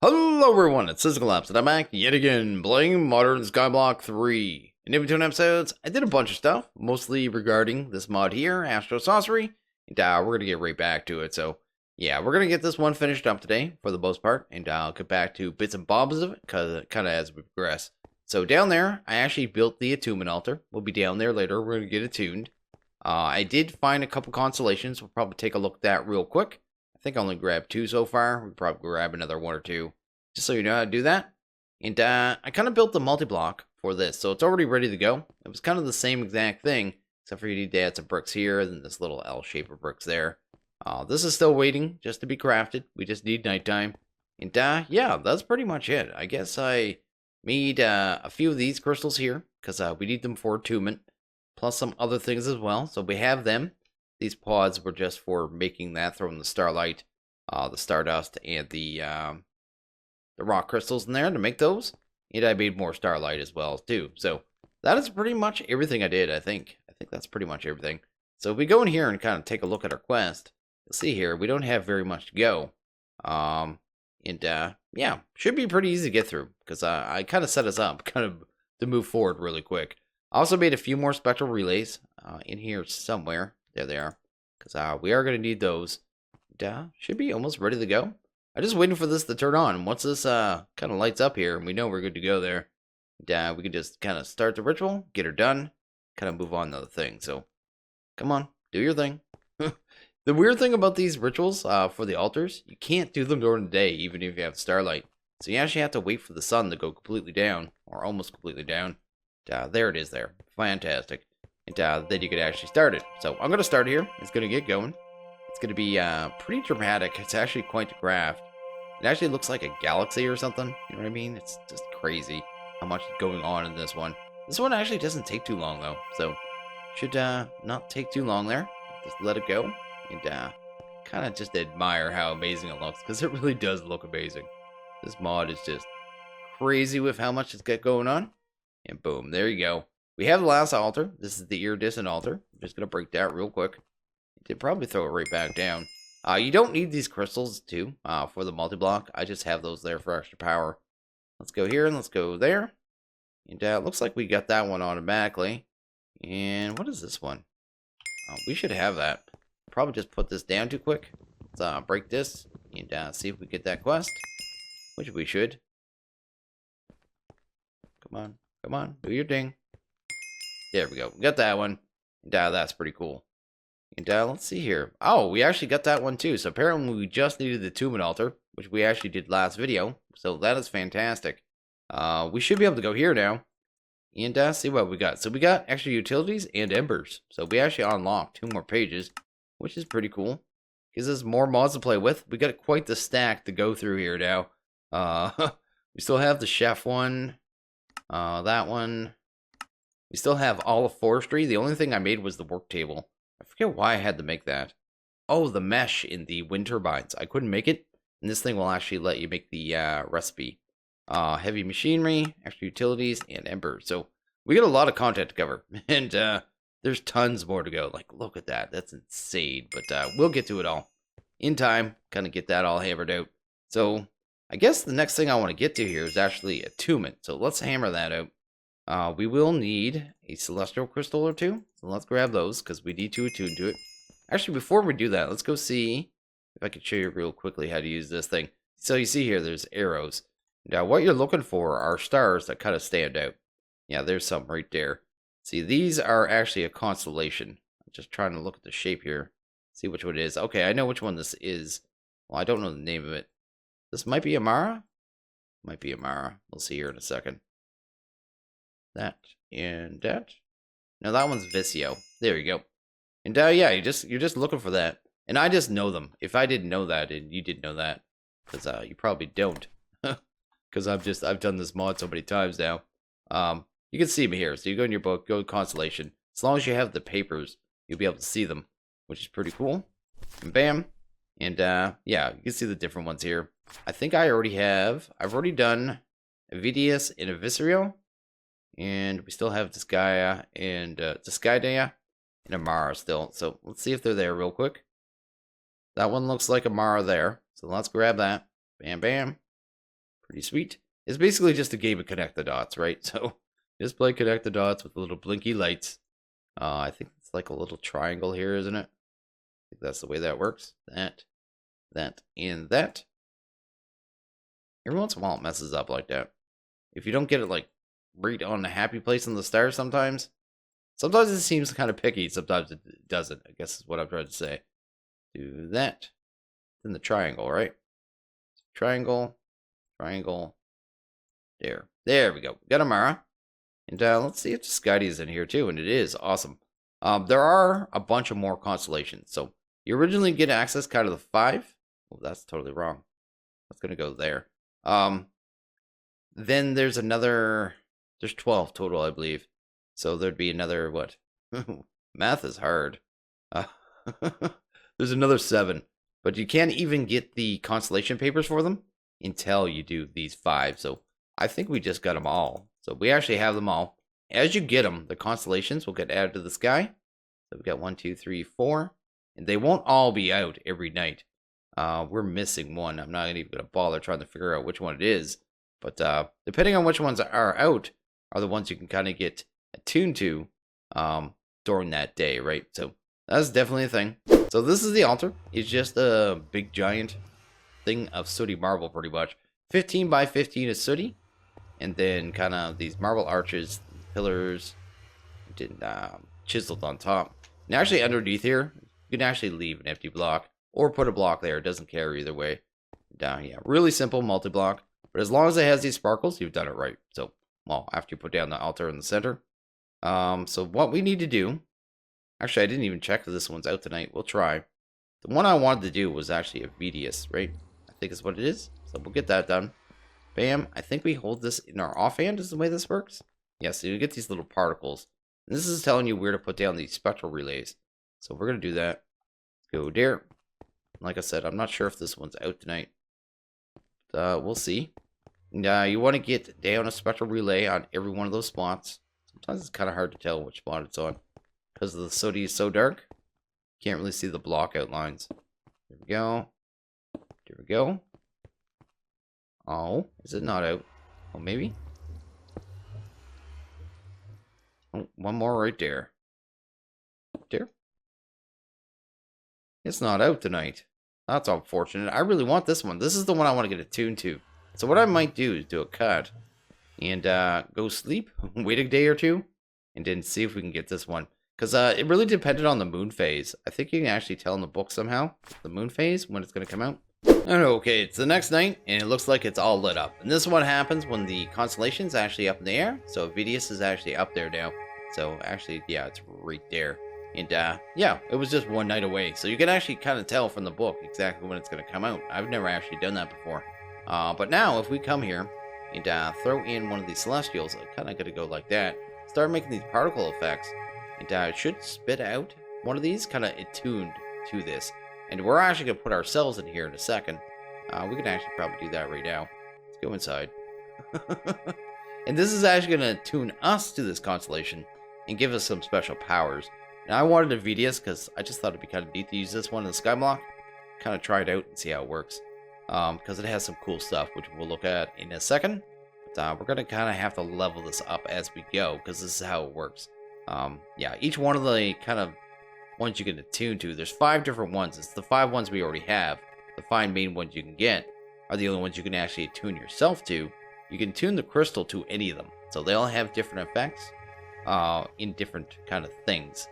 Hello everyone, it's SystemCollapse, and I'm back yet again playing Modern Skyblock 3. In between episodes, I did a bunch of stuff, mostly regarding this mod here, Astral Sorcery, and we're going to get right back to it. So, yeah, we're going to get this one finished up today, for the most part, and I'll get back to bits and bobs of it, kind of as we progress. So down there, I actually built the attunement altar. We'll be down there later, we're going to get attuned. I did find a couple constellations, we'll probably take a look at that real quick. I think I only grabbed 2 so far. We'll probably grab another 1 or 2. Just so you know how to do that. And I kind of built the multi-block for this, so it's already ready to go. It was kind of the same exact thing, except for you need to add some bricks here, and then this little L shape of bricks there. This is still waiting just to be crafted. We just need nighttime. And yeah, that's pretty much it. I guess I made a few of these crystals here, because we need them for attunement, plus some other things as well. So we have them. These pods were just for making that, throwing the starlight, the stardust, and the rock crystals in there to make those. And I made more starlight as well, too. So that is pretty much everything I did, I think. I think that's pretty much everything. So if we go in here and kind of take a look at our quest, you'll see here, we don't have very much to go. Yeah, should be pretty easy to get through, because I kind of set us up kind of to move forward really quick. I also made a few more spectral relays in here somewhere. There they are, because we are going to need those. Should be almost ready to go. I'm just waiting for this to turn on. Once this kind of lights up here, and we know we're good to go there, we can just kind of start the ritual, get her done, kind of move on to the thing. So, come on, do your thing. The weird thing about these rituals for the altars, you can't do them during the day, even if you have starlight. So you actually have to wait for the sun to go completely down, or almost completely down. There it is there. Fantastic. And then you could actually start it. So I'm going to start here. It's going to get going. It's going to be pretty dramatic. It's actually quite the craft. It actually looks like a galaxy or something. You know what I mean? It's just crazy how much is going on in this one. This one actually doesn't take too long, though. So, should not take too long there. Just let it go. And kind of just admire how amazing it looks. Because it really does look amazing. This mod is just crazy with how much it's got going on. And boom, there you go. We have the last altar. This is the iridescent altar. I'm just going to break that real quick. Did probably throw it right back down. You don't need these crystals too for the multi-block. I just have those there for extra power. Let's go here and let's go there. And it looks like we got that one automatically. And what is this one? We should have that. Probably just put this down too quick. Let's break this and see if we get that quest, which we should. Come on, do your thing. There we go. We got that one. And that's pretty cool. And let's see here. Oh, we actually got that one too. So apparently we just needed the attunement altar, which we actually did last video. So that is fantastic. We should be able to go here now and see what we got. So we got extra utilities and embers. So we actually unlocked 2 more pages, which is pretty cool. Gives us more mods to play with. We got quite the stack to go through here now. We still have the chef one, that one. We still have all of forestry. The only thing I made was the work table. I forget why I had to make that. Oh, the mesh in the wind turbines. I couldn't make it, and this thing will actually let you make the recipe. Heavy machinery, extra utilities, and embers. So we got a lot of content to cover, and there's tons more to go. Like, look at that. That's insane, but we'll get to it all in time, kind of get that all hammered out. So I guess the next thing I want to get to here is actually attunement. So let's hammer that out. We will need a celestial crystal or 2. So let's grab those, because we need to attune to it. Actually, before we do that, let's go see if I can show you real quickly how to use this thing. So you see here, there's arrows. Now, what you're looking for are stars that kind of stand out. Yeah, there's some right there. See, these are actually a constellation. I'm just trying to look at the shape here. See which one it is. Okay, I know which one this is. Well, I don't know the name of it. This might be Amara? Might be Amara. We'll see here in a second. That and that. Now that one's Visio. There you go. And yeah, you're just looking for that. And I just know them. If I didn't know that, and you didn't know that, because you probably don't, because I've done this mod so many times now. You can see me here. So you go in your book, go to Constellation. As long as you have the papers, you'll be able to see them, which is pretty cool. And bam. And yeah, you can see the different ones here. I think I've already done Avidius and Eviscerio. And we still have Disgaea and Disgaea and Amara still. So let's see if they're there real quick. That one looks like Amara there. So let's grab that. Bam, bam. Pretty sweet. It's basically just a game of connect the dots, right? So just play connect the dots with the little blinky lights. I think it's like a little triangle here, isn't it? I think that's the way that works. That, and that. Every once in a while it messes up like that. If you don't get it like right on the happy place in the start sometimes it seems kind of picky, sometimes it doesn't, I guess is what I'm trying to say. Do that. Then the triangle, right? Triangle, triangle. There we go. Got Amara. And let's see if Skydie is in here too, and it is awesome. There are a bunch of more constellations. So you originally get access kind of the 5. Oh, that's totally wrong. That's gonna go there. Then there's another. There's 12 total, I believe. So there'd be another what? Math is hard. There's another 7, but you can't even get the constellation papers for them until you do these 5. So I think we just got them all. So we actually have them all. As you get them, the constellations will get added to the sky. So we got 1, 2, 3, 4, and they won't all be out every night. We're missing one. I'm not even gonna bother trying to figure out which one it is. But depending on which ones are out, are the ones you can kind of get attuned to during that day, right? So that's definitely a thing. So this is the altar. It's just a big giant thing of sooty marble, pretty much. 15 by 15 is sooty. And then kind of these marble arches, pillars, chiseled on top. And actually underneath here, you can actually leave an empty block or put a block there. It doesn't care either way. Down, yeah, really simple multi-block. But as long as it has these sparkles, you've done it right. So, well, after you put down the altar in the center. So what we need to do, actually I didn't even check if this one's out tonight. We'll try. The one I wanted to do was actually a VDS, right? I think is what it is. So we'll get that done. Bam. I think we hold this in our offhand is the way this works. Yeah, so you get these little particles. And this is telling you where to put down these spectral relays. So we're going to do that. Go there. Like I said, I'm not sure if this one's out tonight. We'll see. And, you want to get down a spectral relay on every one of those spots. Sometimes it's kind of hard to tell which spot it's on. Because the sooty is so dark. Can't really see the block outlines. There we go. There we go. Oh, is it not out? Oh, maybe? Oh, one more right there. There. It's not out tonight. That's unfortunate. I really want this one. This is the one I want to get attuned to. So what I might do is do a cut. And go sleep. Wait a day or two. And then see if we can get this one. Because it really depended on the moon phase. I think you can actually tell in the book somehow. The moon phase, when it's going to come out. Okay, it's the next night, and it looks like it's all lit up. And this is what happens when the constellation's actually up in the air. So Vidius is actually up there now. So actually, yeah, it's right there. And yeah, it was just one night away. So you can actually kind of tell from the book exactly when it's going to come out. I've never actually done that before. But now, if we come here and throw in one of these celestials, I kind of got to go like that. Start making these particle effects. And it should spit out one of these kind of attuned to this. And we're actually going to put ourselves in here in a second. We can actually probably do that right now. Let's go inside. And this is actually going to tune us to this constellation and give us some special powers. Now, I wanted a VDS because I just thought it'd be kind of neat to use this one in the Skyblock. Kind of try it out and see how it works. Because it has some cool stuff, which we'll look at in a second. But we're going to kind of have to level this up as we go, because this is how it works. Yeah, each one of the kind of ones you can attune to, there's 5 different ones. It's the 5 ones we already have. The 5 main ones you can get are the only ones you can actually attune yourself to. You can tune the crystal to any of them. So they all have different effects in different kind of things.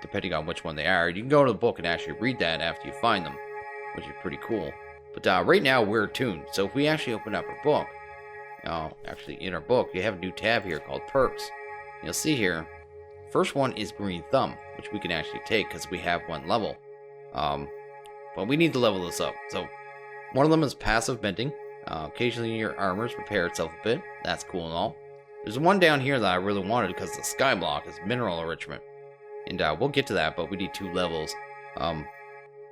Depending on which one they are. You can go to the book and actually read that after you find them, which is pretty cool. But right now we're tuned. So if we actually open up our book, actually in our book, you have a new tab here called Perks. You'll see here, first one is Green Thumb, which we can actually take because we have 1 level. But we need to level this up. So one of them is Passive Bending. Occasionally your armors repair itself a bit. That's cool and all. There's one down here that I really wanted because the Skyblock is Mineral Enrichment. And we'll get to that, but we need 2 levels.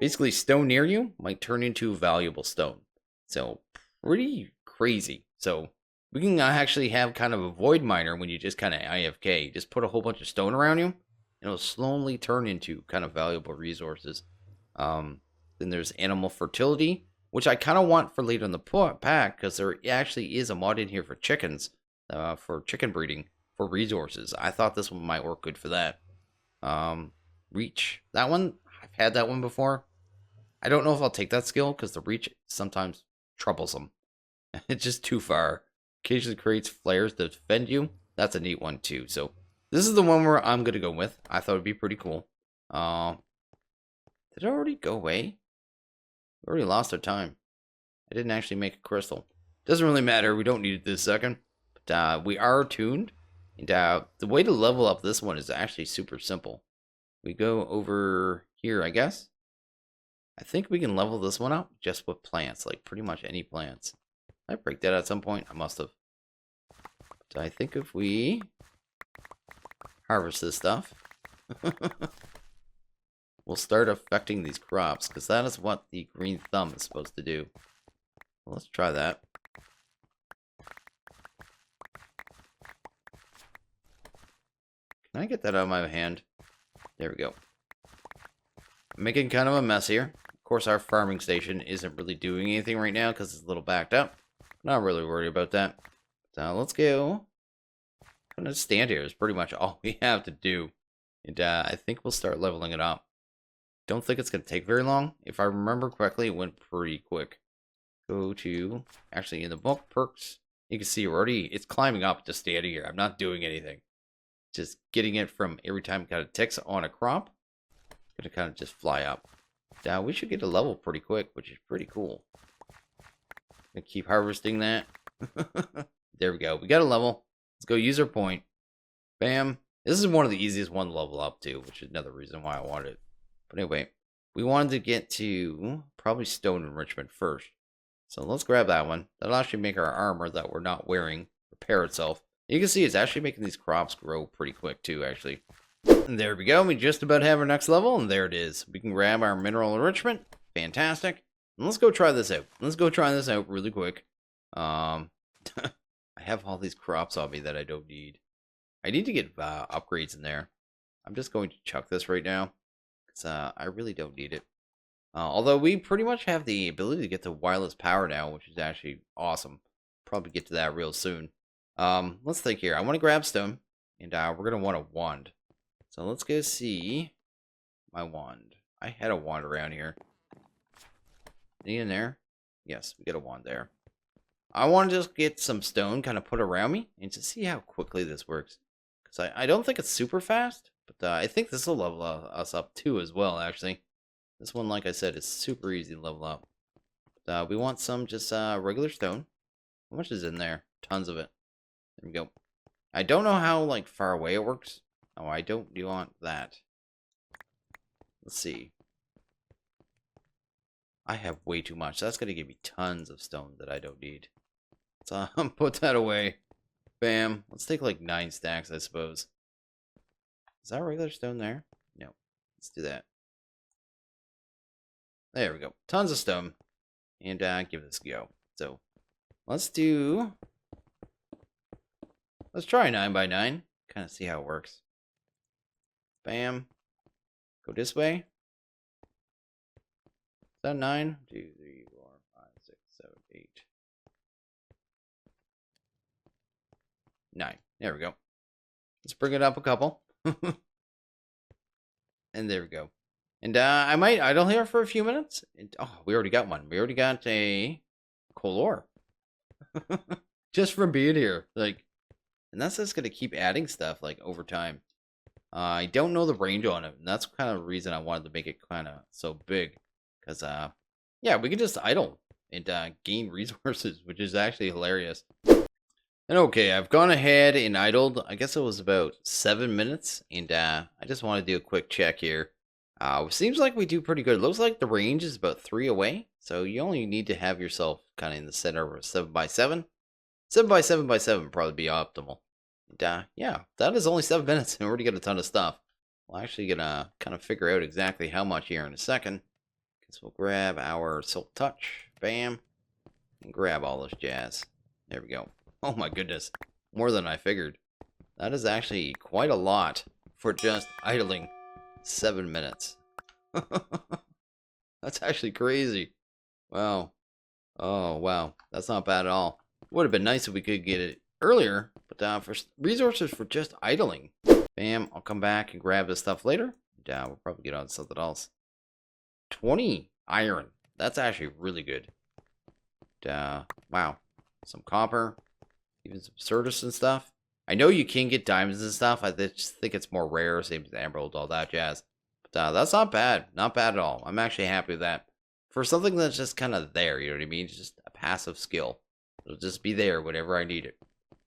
Basically, stone near you might turn into valuable stone. So, pretty crazy. So, we can actually have kind of a void miner when you just kind of IFK. Just put a whole bunch of stone around you, and it'll slowly turn into kind of valuable resources. Then there's Animal Fertility, which I kind of want for later in the pack, because there actually is a mod in here for chickens, for chicken breeding, for resources. I thought this one might work good for that. Reach. That one, I've had that one before. I don't know if I'll take that skill, because the reach is sometimes troublesome. It's just too far. Occasionally creates flares to defend you. That's a neat one too. So this is the one where I'm going to go with. I thought it'd be pretty cool. Did it already go away? We already lost our time. I didn't actually make a crystal. Doesn't really matter. We don't need it this second. But we are tuned. And the way to level up this one is actually super simple. We go over here, I guess. I think we can level this one up just with plants. Like pretty much any plants. Did I break that at some point? I must have. But I think if we harvest this stuff, we'll start affecting these crops, because that is what the green thumb is supposed to do. Well, let's try that. Can I get that out of my hand? There we go. I'm making kind of a mess here. Of course, our farming station isn't really doing anything right now because it's a little backed up. Not really worried about that. So let's go. I'm gonna stand here is pretty much all we have to do. And I think we'll start leveling it up. Don't think it's gonna take very long. If I remember correctly, it went pretty quick. Go to, actually in the book, perks. You can see it's climbing up just standing here. I'm not doing anything. Just getting it from every time it kind of ticks on a crop. Gonna kind of just fly up. Now we should get a level pretty quick, which is pretty cool. Gonna keep harvesting that. There we go. We got a level. Let's go user point. Bam. This is one of the easiest one to level up to, which is another reason why I wanted it. But anyway, we wanted to get to probably stone enrichment first. So let's grab that one. That'll actually make our armor that we're not wearing repair itself. You can see it's actually making these crops grow pretty quick too, actually. And there we go. We just about have our next level, and there it is. We can grab our mineral enrichment. Fantastic. And let's go try this out. Let's go try this out really quick. I have all these crops on me that I don't need. I need to get upgrades in there. I'm just going to chuck this right now, because I really don't need it. Although we pretty much have the ability to get to wireless power now, which is actually awesome. Probably get to that real soon. Let's think here. I want to grab stone, and we're going to want a wand. So let's go see my wand. I had a wand around here. Any in there? Yes, we got a wand there. I want to just get some stone kind of put around me and to see how quickly this works. Because I don't think it's super fast, but I think this will level us up too as well, actually. This one, like I said, is super easy to level up. But, we want some just regular stone. How much is in there? Tons of it. There we go. I don't know how like far away it works. Oh, I don't want that. Let's see. I have way too much. That's going to give me tons of stone that I don't need. So put that away. Bam. Let's take like 9 stacks, I suppose. Is that regular stone there? No. Let's do that. There we go. Tons of stone. And give this a go. So let's try 9 by 9. Kind of see how it works. Bam. Go this way. Is that 9? 2, 3, 4, 5, 6, 7, 8. 9. There we go. Let's bring it up a couple. And there we go. And I might idle here for a few minutes. And, oh, we already got one. We already got a coal ore. Just from being here. Like, and that's just going to keep adding stuff like over time. I don't know the range on it. And that's kind of the reason I wanted to make it kind of so big. Because, yeah, we can just idle and gain resources, which is actually hilarious. And okay, I've gone ahead and idled. I guess it was about 7 minutes. And I just want to do a quick check here. Seems like we do pretty good. It looks like the range is about 3 away. So you only need to have yourself kind of in the center of a 7x7. 7x7x7 would probably be optimal. And, yeah, that is only 7 minutes and we already got a ton of stuff. We're actually going to kind of figure out exactly how much here in a second. Guess we'll grab our Silk Touch. Bam. And grab all this jazz. There we go. Oh my goodness. More than I figured. That is actually quite a lot for just idling 7 minutes. That's actually crazy. Wow. Oh, wow. That's not bad at all. Would have been nice if we could get it earlier, but for resources for just idling. Bam, I'll come back and grab this stuff later. We'll probably get on something else. 20 iron. That's actually really good. Wow. Some copper. Even some Certus and stuff. I know you can get diamonds and stuff. I just think it's more rare. Same as emerald, all that jazz. But that's not bad. Not bad at all. I'm actually happy with that. For something that's just kind of there, you know what I mean? It's just a passive skill. It'll just be there whenever I need it.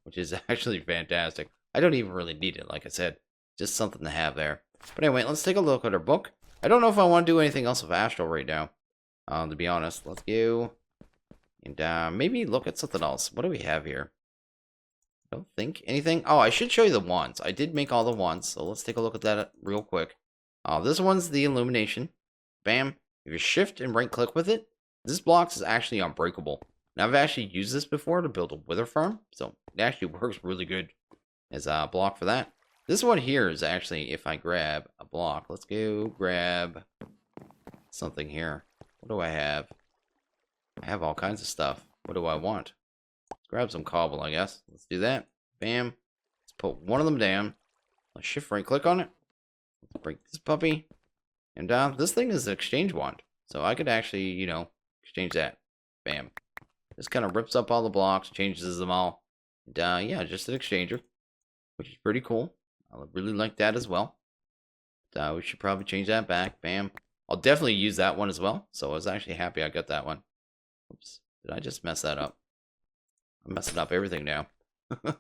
Which is actually fantastic. I don't even really need it, like I said. Just something to have there. But anyway, let's take a look at our book. I don't know if I want to do anything else with Astral right now. To be honest. Let's go. And maybe look at something else. What do we have here? I don't think anything. Oh, I should show you the wands. I did make all the wands. So let's take a look at that real quick. This one's the illumination. Bam. If you shift and right click with it, this block is actually unbreakable. Now, I've actually used this before to build a wither farm. So it actually works really good as a block for that. This one here is actually, if I grab a block, let's go grab something here. What do I have? I have all kinds of stuff. What do I want? Let's grab some cobble, I guess. Let's do that. Bam. Let's put one of them down. Let's shift right click on it. Let's break this puppy. And this thing is an exchange wand. So I could actually, you know, exchange that. Bam. This kind of rips up all the blocks, changes them all. And yeah, just an exchanger, which is pretty cool. I really like that as well. We should probably change that back. Bam. I'll definitely use that one as well. So I was actually happy I got that one. Oops. Did I just mess that up? I'm messing up everything now. So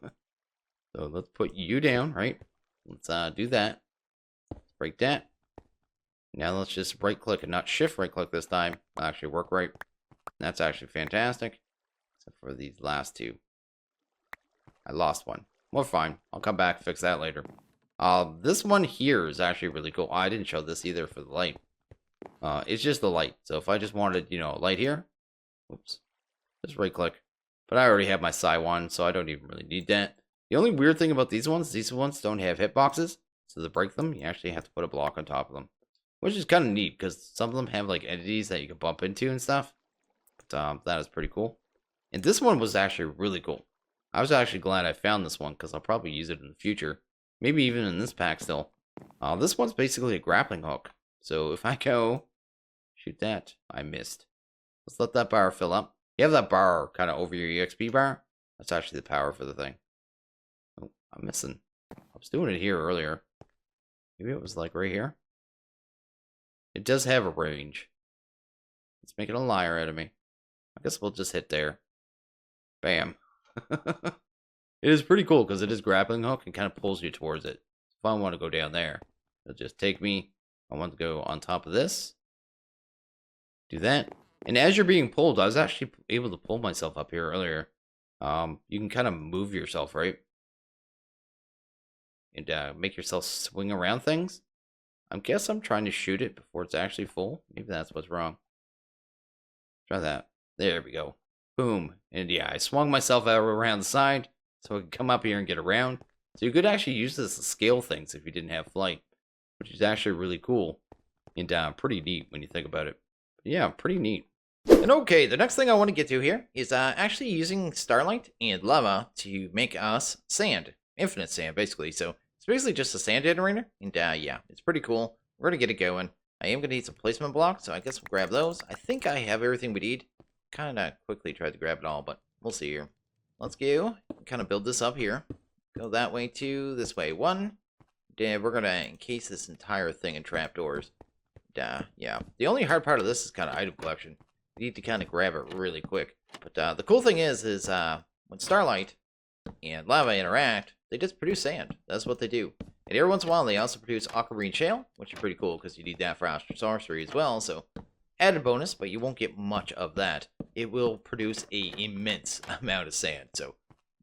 let's put you down, right? Let's do that. Let's break that. Now let's just right click and not shift right click this time. It'll actually work right. That's actually fantastic. Except for these last two. I lost one. Well, fine. I'll come back and fix that later. This one here is actually really cool. I didn't show this either for the light. It's just the light. So if I just wanted, you know, a light here. Oops. Just right click. But I already have my psi one, so I don't even really need that. The only weird thing about these ones don't have hitboxes. So to break them, you actually have to put a block on top of them. Which is kind of neat, because some of them have like entities that you can bump into and stuff. But that is pretty cool. And this one was actually really cool. I was actually glad I found this one, because I'll probably use it in the future. Maybe even in this pack still. This one's basically a grappling hook. So if I go shoot that, I missed. Let's let that bar fill up. You have that bar kind of over your EXP bar. That's actually the power for the thing. Oh, I'm missing. I was doing it here earlier. Maybe it was like right here. It does have a range. It's making a liar out of me. I guess we'll just hit there. Bam. It is pretty cool because it is grappling hook and kind of pulls you towards it. If I want to go down there, it'll just take me. I want to go on top of this. Do that. And as you're being pulled, I was actually able to pull myself up here earlier. You can kind of move yourself, right? And make yourself swing around things. I guess I'm trying to shoot it before it's actually full. Maybe that's what's wrong. Try that. There we go. Boom. And yeah, I swung myself out around the side so I could come up here and get around. So you could actually use this to scale things if you didn't have flight, which is actually really cool and pretty neat when you think about it. But yeah, pretty neat. And okay, the next thing I want to get to here is actually using starlight and lava to make us sand. Infinite sand, basically. So it's basically just a sand generator. And yeah, it's pretty cool. We're going to get it going. I am going to need some placement blocks, so I guess we'll grab those. I think I have everything we need. Kind of quickly tried to grab it all, but we'll see here. Let's go. Kind of build this up here. Go that way, two. This way, one. And we're going to encase this entire thing in trapdoors. Yeah. The only hard part of this is kind of item collection. You need to kind of grab it really quick. But the cool thing is when starlight and lava interact, they just produce sand. That's what they do. And every once in a while, they also produce aquamarine shale, which is pretty cool because you need that for Astral Sorcery as well. So, added bonus, but you won't get much of that. It will produce an immense amount of sand. So,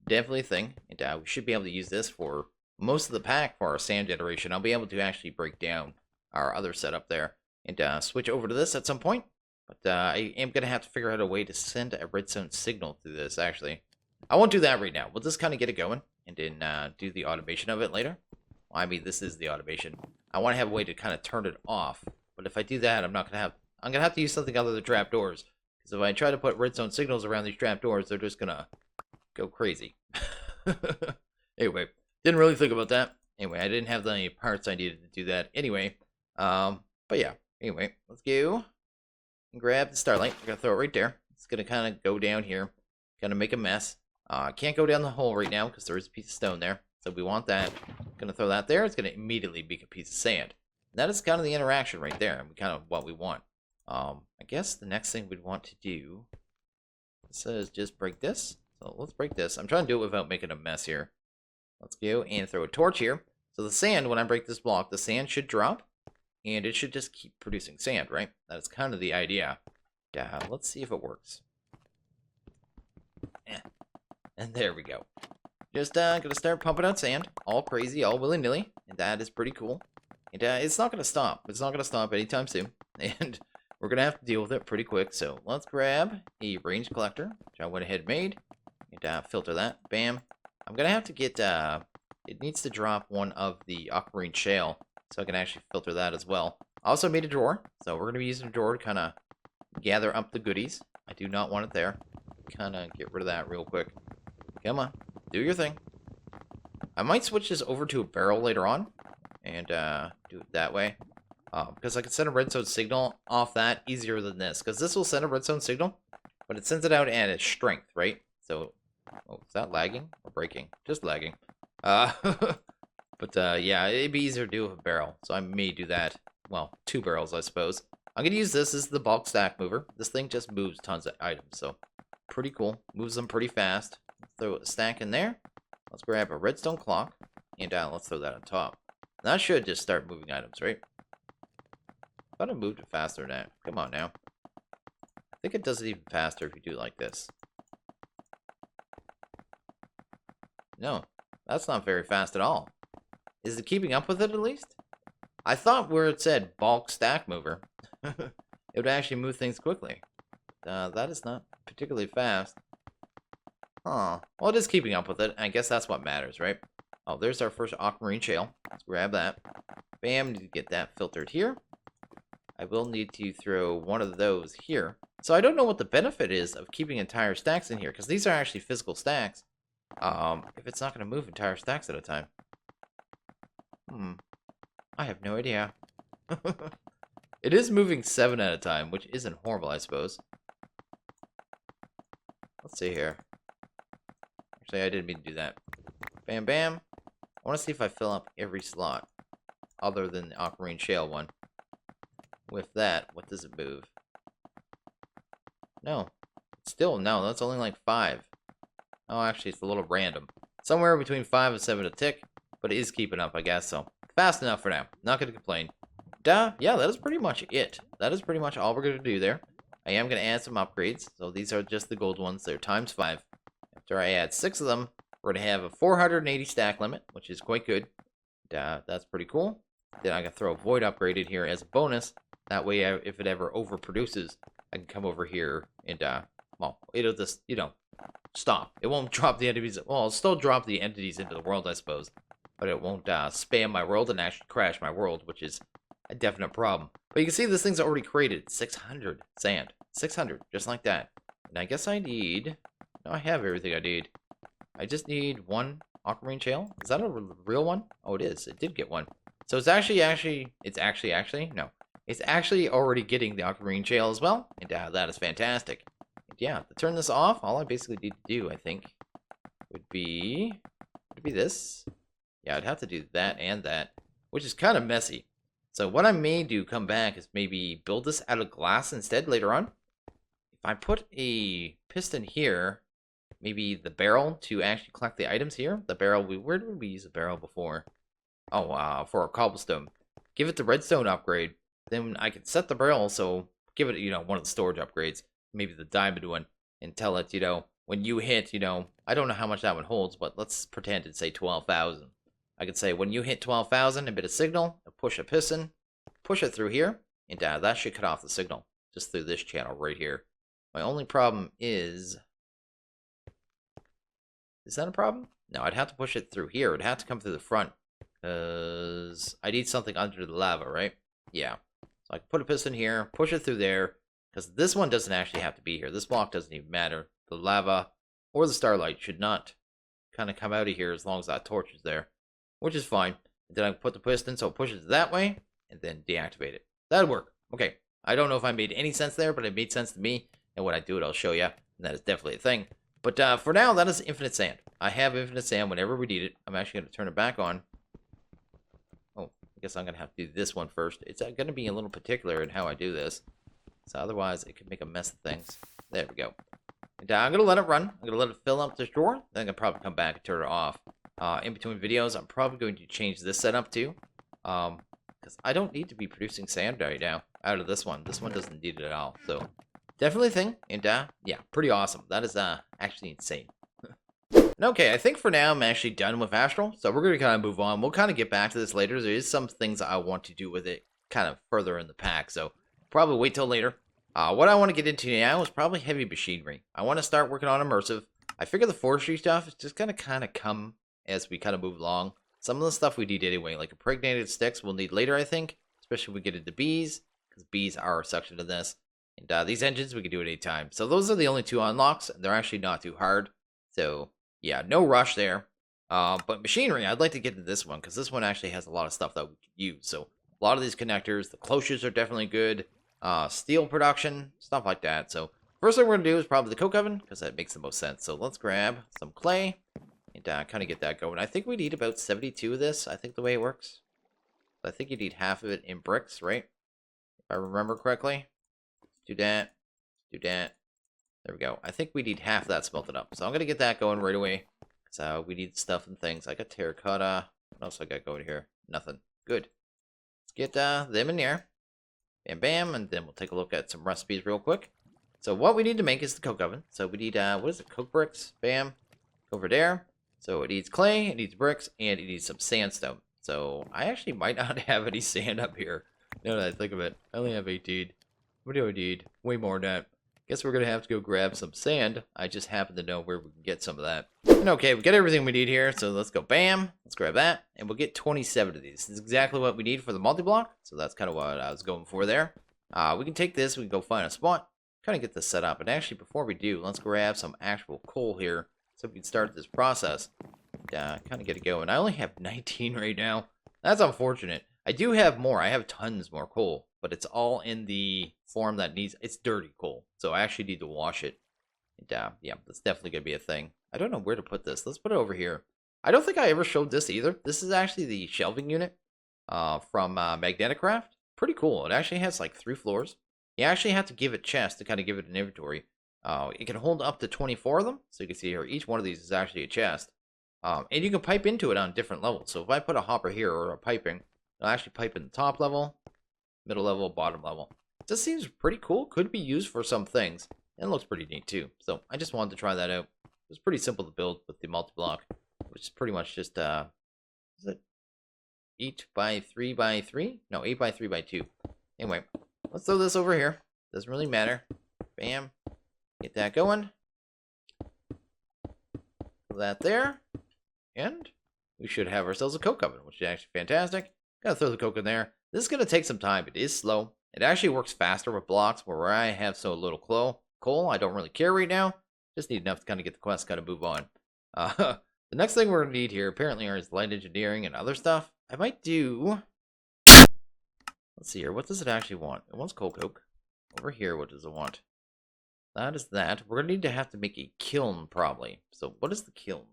definitely a thing. And we should be able to use this for most of the pack for our sand generation. I'll be able to actually break down our other setup there and switch over to this at some point. But I am going to have to figure out a way to send a redstone signal through this, actually. I won't do that right now. We'll just kind of get it going and then do the automation of it later. Well, I mean, this is the automation. I want to have a way to kind of turn it off. But if I do that, I'm going to have to use something other than trapdoors. Because if I try to put redstone signals around these trapdoors, they're just gonna go crazy. Anyway, didn't really think about that. Anyway, I didn't have the parts I needed to do that. Anyway, but yeah. Anyway, let's go and grab the starlight. We're gonna throw it right there. It's gonna kind of go down here, gonna make a mess. Can't go down the hole right now because there is a piece of stone there. So we want that. Gonna throw that there. It's gonna immediately be a piece of sand. And that is kind of the interaction right there, and kind of what we want. I guess the next thing we'd want to do is just break this. So let's break this. I'm trying to do it without making a mess here. Let's go and throw a torch here. So the sand, when I break this block, the sand should drop, and it should just keep producing sand, right? That's kind of the idea. Let's see if it works. And there we go. Just gonna start pumping out sand, all crazy, all willy-nilly, and that is pretty cool. And it's not gonna stop. It's not gonna stop anytime soon, and we're gonna have to deal with it pretty quick. So let's grab a range collector, which I went ahead and made, and filter that. Bam. I'm gonna have to get. It needs to drop one of the aquamarine shale, so I can actually filter that as well. I also made a drawer, so we're gonna be using a drawer to kind of gather up the goodies. I do not want it there. Kind of get rid of that real quick. Come on, do your thing. I might switch this over to a barrel later on, and do it that way. Because I can send a redstone signal off that easier than this. Because this will send a redstone signal, but it sends it out at its strength, right? So, oh, is that lagging or breaking? Just lagging. But yeah, it'd be easier to do with a barrel. So I may do that. Well, 2 barrels, I suppose. I'm gonna use this as the bulk stack mover. This thing just moves tons of items, so pretty cool. Moves them pretty fast. Throw a stack in there. Let's grab a redstone clock, and let's throw that on top. That should just start moving items, right? I thought I moved it faster than that. Come on now. I think it does it even faster if you do it like this. No, that's not very fast at all. Is it keeping up with it at least? I thought where it said bulk stack mover, it would actually move things quickly. That is not particularly fast. Huh. Well, it is keeping up with it. I guess that's what matters, right? Oh, there's our first aquamarine shale. Let's grab that. Bam, need to get that filtered here. I will need to throw one of those here. So I don't know what the benefit is of keeping entire stacks in here, because these are actually physical stacks. If it's not going to move entire stacks at a time. I have no idea. It is moving 7 at a time, which isn't horrible, I suppose. Let's see here. Actually, I didn't mean to do that. Bam, bam. I want to see if I fill up every slot, other than the aquamarine shale one. With that, what does it move? No. Still, no, that's only like 5. Oh, actually, it's a little random. Somewhere between 5 and 7 a tick, but it is keeping up, I guess, so. Fast enough for now. Not going to complain. Yeah, that is pretty much it. That is pretty much all we're going to do there. I am going to add some upgrades. So these are just the gold ones. They're times 5. After I add 6 of them, we're going to have a 480 stack limit, which is quite good. That's pretty cool. Then I can throw a void upgrade in here as a bonus. That way, if it ever overproduces, I can come over here and, well, it'll just, stop. It won't drop the entities. Well, it'll still drop the entities into the world, I suppose. But it won't spam my world and actually crash my world, which is a definite problem. But you can see this thing's already created 600 sand. 600, just like that. And I guess I need... No, I have everything I need. I just need 1 aquamarine shale. Is that a real one? Oh, it is. It did get 1. So it's actually, no. It's actually already getting the aquamarine shale as well. And that is fantastic. And yeah, to turn this off, all I basically need to do, I think, would be this. Yeah, I'd have to do that and that, which is kind of messy. So what I may do come back is maybe build this out of glass instead later on. If I put a piston here, maybe the barrel to actually collect the items here. The barrel, where did we use a barrel before? Oh, for a cobblestone. Give it the redstone upgrade. Then I can set the barrel, so give it, one of the storage upgrades. Maybe the diamond one. And tell it, when you hit, I don't know how much that one holds, but let's pretend it's, say, 12,000. I could say, when you hit 12,000, emit a signal, push a piston, push it through here, and that should cut off the signal, just through this channel right here. My only problem is that a problem? No, I'd have to push it through here. It'd have to come through the front, because I need something under the lava, right? Yeah. So I can put a piston here, push it through there, Because this one doesn't actually have to be here. This block doesn't even matter. The lava or the starlight should not kind of come out of here as long as that torch is there, which is fine. And then I put the piston so it pushes that way and then deactivate it. That'd work. Okay. I don't know if I made any sense there, but it made sense to me. And when I do it, I'll show you. And that is definitely a thing. But for now, that is infinite sand. I have infinite sand whenever we need it. I'm actually going to turn it back on. Oh, I guess I'm going to have to do this one first. It's going to be a little particular in how I do this. So otherwise, it could make a mess of things. There we go. And I'm going to let it run. I'm going to let it fill up the shore. Then I'm going to probably come back and turn it off. In between videos, I'm probably going to change this setup too. Because I don't need to be producing sand right now out of this one. This one doesn't need it at all. So definitely a thing. And yeah, pretty awesome. That is actually insane. Okay, I think for now I'm actually done with Astral. So we're going to kind of move on. We'll kind of get back to this later. There is some things I want to do with it kind of further in the pack. So probably wait till later. What I want to get into now is probably heavy machinery. I want to start working on immersive. I figure the forestry stuff is just going to kind of come as we kind of move along. Some of the stuff we need anyway, like impregnated sticks, we'll need later, I think. Especially when we get into bees, because bees are a section of this. And these engines, we can do at any time. So those are the only two unlocks, and they're actually not too hard. So, yeah, no rush there. But machinery, I'd like to get into this one, because this one actually has a lot of stuff that we can use. So, a lot of these connectors, the cloches are definitely good. Steel production, stuff like that. So, first thing we're going to do is probably the coke oven, because that makes the most sense. So, let's grab some clay, and kind of get that going. I think we need about 72 of this, I think the way it works. I think you need half of it in bricks, right? If I remember correctly. Do that. Do that. There we go. I think we need half of that smelted up. So I'm going to get that going right away. So we need stuff and things. I got terracotta. What else I got going here? Nothing. Good. Let's get them in there. Bam, bam. And then we'll take a look at some recipes real quick. So what we need to make is the coke oven. So we need, what is it? Coke bricks. Bam. Over there. So it needs clay, it needs bricks, and it needs some sandstone. So I actually might not have any sand up here. Now that I think of it. I only have 18. What do I need? Way more than that. Guess we're going to have to go grab some sand. I just happen to know where we can get some of that. And okay, we got everything we need here. So let's go bam. Let's grab that. And we'll get 27 of these. This is exactly what we need for the multi-block. So that's kind of what I was going for there. We can take this. We can go find a spot. Kind of get this set up. And actually, before we do, let's grab some actual coal here. So we can start this process. Kind of get it going. I only have 19 right now. That's unfortunate. I do have more. I have tons more coal. But it's all in the form that needs... It's dirty coal. So I actually need to wash it. And, yeah, that's definitely going to be a thing. I don't know where to put this. Let's put it over here. I don't think I ever showed this either. This is actually the shelving unit from Magnetic Craft. Pretty cool. It actually has like 3 floors. You actually have to give it chests to kind of give it an inventory. It can hold up to 24 of them. So you can see here, each one of these is actually a chest. And you can pipe into it on different levels. So if I put a hopper here or a piping, it'll actually pipe in the top level, middle level, bottom level. This seems pretty cool. Could be used for some things. And it looks pretty neat too. So I just wanted to try that out. It's pretty simple to build with the multi-block, which is pretty much just, is it 8 by 3 by 3? No, 8 by 3 by 2. Anyway, let's throw this over here. Doesn't really matter. Bam. Get that going. Put that there. And we should have ourselves a coke oven, which is actually fantastic. Gotta throw the coke in there. This is gonna take some time. It is slow. It actually works faster with blocks, where I have so little coal. I don't really care right now. Just need enough to kind of get the quest, kind of move on. The next thing we're gonna need here, apparently, is light engineering and other stuff. I might do... Let's see here. What does it actually want? It wants coal coke. Over here, what does it want? That is that. We're gonna need to have to make a kiln, probably. So what is the kiln?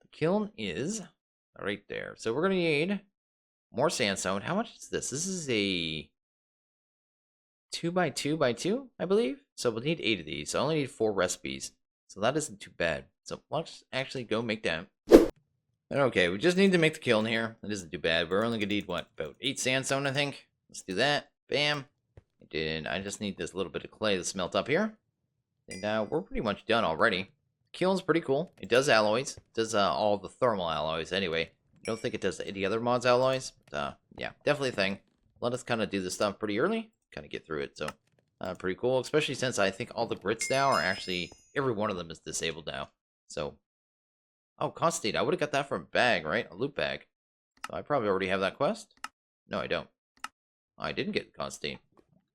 The kiln is right there. So we're gonna need more sandstone. How much is this? This is a 2 by 2 by 2, I believe. So we'll need 8 of these. So I only need 4 recipes. So that isn't too bad. So let's actually go make that. Okay, we just need to make the kiln here. It isn't too bad. We're only gonna need, what, about 8 sandstone, I think. Let's do that. Bam. And I just need this little bit of clay to smelt up here. And we're pretty much done already. Kiln's pretty cool. It does alloys. It does all the thermal alloys anyway. I don't think it does any other mods alloys. But, yeah, definitely a thing. Let us kind of do this stuff pretty early. Kind of get through it. So, pretty cool. Especially since I think all the grits now are actually... Every one of them is disabled now. So... Oh, Constantine. I would have got that from a bag, right? A loot bag. So I probably already have that quest. No, I don't. I didn't get Constantine.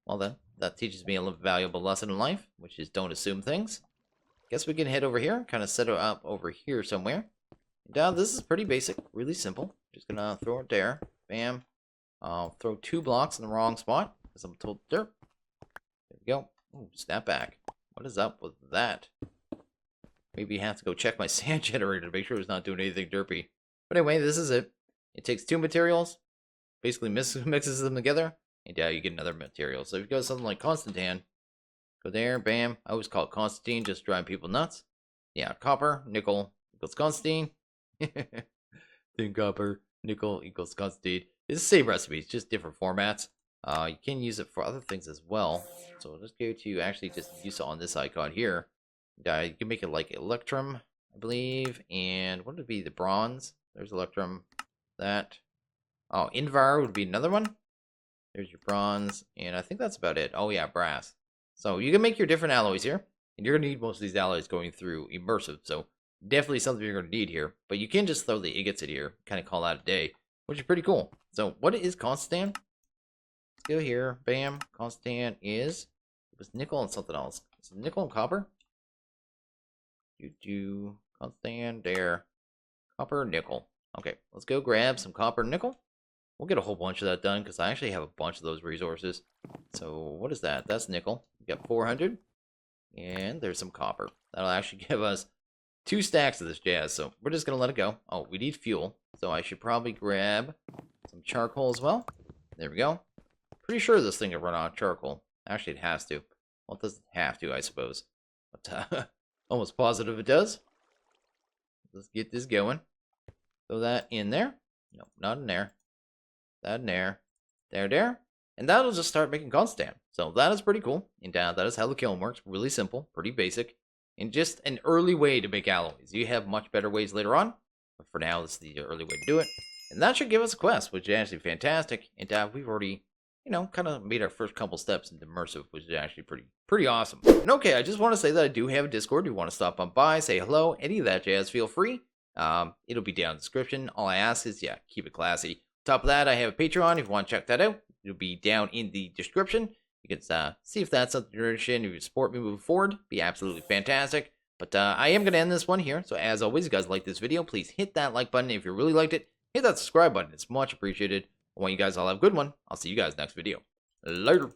Well then, that teaches me a valuable lesson in life, which is don't assume things. Guess we can head over here, kind of set it up over here somewhere. Now, this is pretty basic, really simple. Just gonna throw it there. Bam. I'll throw 2 blocks in the wrong spot, because I'm told dirt. There we go. Ooh, snap back. What is up with that? Maybe I have to go check my sand generator to make sure it's not doing anything derpy. But anyway, this is it. It takes 2 materials, basically mixes them together, and you get another material. So if you go something like Constantine, go there, bam. I always call it Constantine, just drive people nuts. Yeah, copper, nickel equals Constantine. Then copper, nickel equals Constantine. It's the same recipe, it's just different formats. You can use it for other things as well. So let's go to actually just use it on this icon here. You can make it like Electrum, I believe. And what would be the bronze? There's Electrum. That. Oh, Invar would be another one. There's your bronze. And I think that's about it. Oh, yeah, brass. So you can make your different alloys here. And you're going to need most of these alloys going through Immersive. So definitely something you're going to need here. But you can just throw the ingots in here. Kind of call that a day. Which is pretty cool. So what is Constantine? Let's go here. Bam. Constantine is... It was nickel and something else. Is it nickel and copper? Constantine there. Copper, nickel. Okay, let's go grab some copper and nickel. We'll get a whole bunch of that done because I actually have a bunch of those resources. So what is that? That's nickel. We got 400. And there's some copper. That'll actually give us 2 stacks of this jazz. So we're just going to let it go. Oh, we need fuel. So I should probably grab some charcoal as well. There we go. Pretty sure this thing can run on charcoal. Actually, it has to. Well, it doesn't have to, I suppose. But almost positive it does. Let's get this going. Throw that in there. No, not in there. That in there. There. And that'll just start making Constantine. So that is pretty cool. And that is how the kiln works. Really simple. Pretty basic. And just an early way to make alloys. You have much better ways later on. But for now, this is the early way to do it. And that should give us a quest, which is actually fantastic. And we've already, kind of made our first couple steps into Immersive, which is actually pretty awesome. And okay, I just want to say that I do have a Discord. If you want to stop on by, say hello, any of that jazz, feel free. It'll be down in the description. All I ask is, keep it classy. Top of that, I have a Patreon. If you want to check that out, it'll be down in the description. You can see if that's something you're interested in. If you support me moving forward, be absolutely fantastic. But I am going to end this one here. So as always, if you guys like this video, please hit that like button. If you really liked it, hit that subscribe button. It's much appreciated. I want you guys all have a good one. I'll see you guys next video. Later.